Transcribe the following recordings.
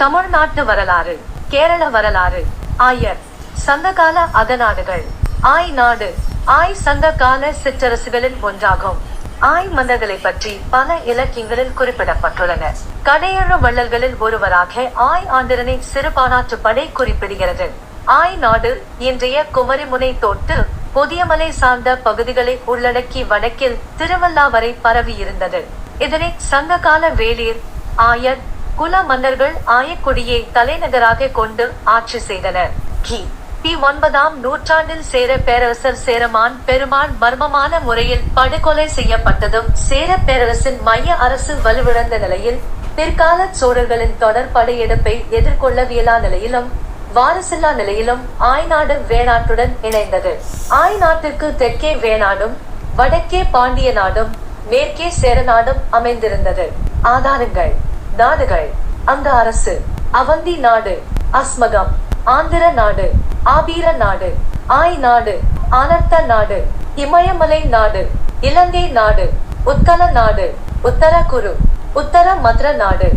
தமிழ்நாட்டு வரலாறு, கேரள வரலாறு, ஆயர் சங்ககால அகநாடுகள். ஆய் நாடு ஆய் சங்ககால சிற்றரசுகளில் ஒன்றாகும். ஆய் மன்னர்களை பற்றி பல இலக்கியங்களில் குறிப்பிடப்பட்டுள்ளன. கடையேழு வள்ளல்களில் ஒருவராக ஆய் ஆண்டிரனை சிறுபானாற்று படை குறிப்பிடுகிறது. ஆய் நாடு இன்றைய குமரிமுனை தொட்டு பொதியமலை சார்ந்த பகுதிகளை உள்ளடக்கி வடக்கில் திருவள்ளா வரை பரவி இருந்தது. இதனை சங்ககால வேளிர் ஆயர் குல மன்னர்கள் ஆயக்குடியை தலைநகராக கொண்டு ஆட்சி செய்தனர். கி. 9ஆம் நூற்றாண்டில் சேர பேரரசர் சேரமான் பெருமான் மர்மமான முறையில் படுகொலை செய்யப்பட்டதும் சேர பேரரசின் மைய அரசு வலுவிழந்த நிலையில் பிற்கால சோழர்களின் தொடர் படையெடுப்பை எதிர்கொள்ளவியலா நிலையிலும் வாரிசில்லா நிலையிலும் ஆய்நாடு வேணாட்டுடன் இணைந்தது. ஆய் நாட்டிற்கு தெற்கே வேணாடும், வடக்கே பாண்டிய நாடும், மேற்கே சேரநாடும் அமைந்திருந்தது. ஆதாரங்கள். நாடுகள்: அங்க அரசு, அவந்தி நாடு, அஸ்மகம், ஆந்திர நாடு, ஆபீர நாடு, ஆய் நாடு, ஆனர்த்த நாடு, இமயமலை நாடு, இலங்கை நாடு, உத்கல நாடு, உத்தர குரு, உத்தர மத்ர நாடு,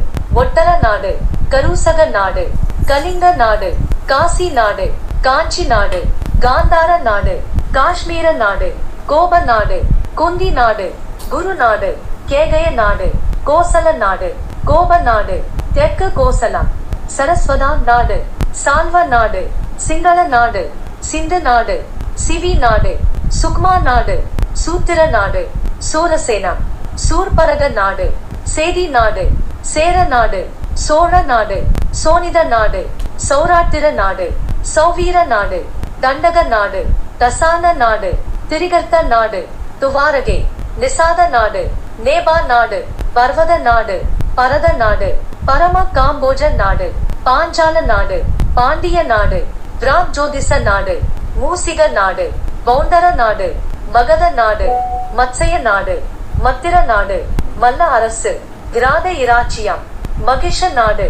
ஒட்டர நாடு, கருசக நாடு, கலிங்க நாடு, காசி நாடு, காஞ்சி நாடு, காந்தார நாடு, காஷ்மீர நாடு, கோப நாடு, குந்தி நாடு, குரு நாடு, கேகய நாடு, கோசல நாடு, கோப நாடு, தெற்கு கோசலம், சரஸ்வதா நாடு, சால்வ நாடு, சிங்கள நாடு, சிந்து நாடு, சிவி நாடு, சுக்மா நாடு, சூத்திர நாடு, சூரசேனம், சூர்பரக நாடு, சேதி நாடு, சேர நாடு, சோழ நாடு, சோனித நாடு, சௌராட்டிர நாடு, சௌவீர நாடு, தண்டக நாடு, தசான நாடு, திரிகர்த்த நாடு, துவாரகை, நிசாத நாடு, நேபா நாடு, பர்வத நாடு, பரத நாடு, பரம காம்போஜ நாடு, பாஞ்சால நாடு, பாண்டிய நாடு, ஜோதிச நாடு, மூசிக நாடு, பௌண்டர நாடு, மகத நாடு, மத்சய நாடு, மத்திர நாடு, மல்ல அரசு, கிராத இராச்சியம், மகிஷ நாடு,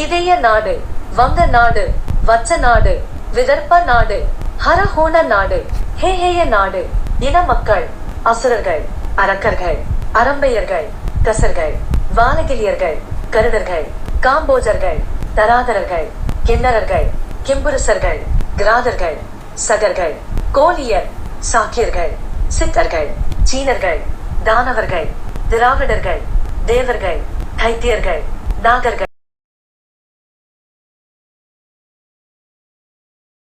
ஈதேய நாடு, வங்க நாடு, வச்ச நாடு, விதர்ப்ப நாடு, ஹரஹோண நாடு, ஹேஹேய நாடு. இன மக்கள்: அசுரர்கள், அரக்கர்கள், அரம்பையர்கள், கசர்கள், வானகிலியர்கள், கருடர்கள், காம்போஜர்கள், தராதரர்கள், கிண்ணறர்கள், கிம்புருசர்கள், கிராதர்கள், சகர்கள், கோலியர், சாக்கியர்கள், சித்தர்கள், சீனர்கள், தானவர்கள், திராவிடர்கள், தேவர்கள், தைத்தியர்கள், நாகர்கள்.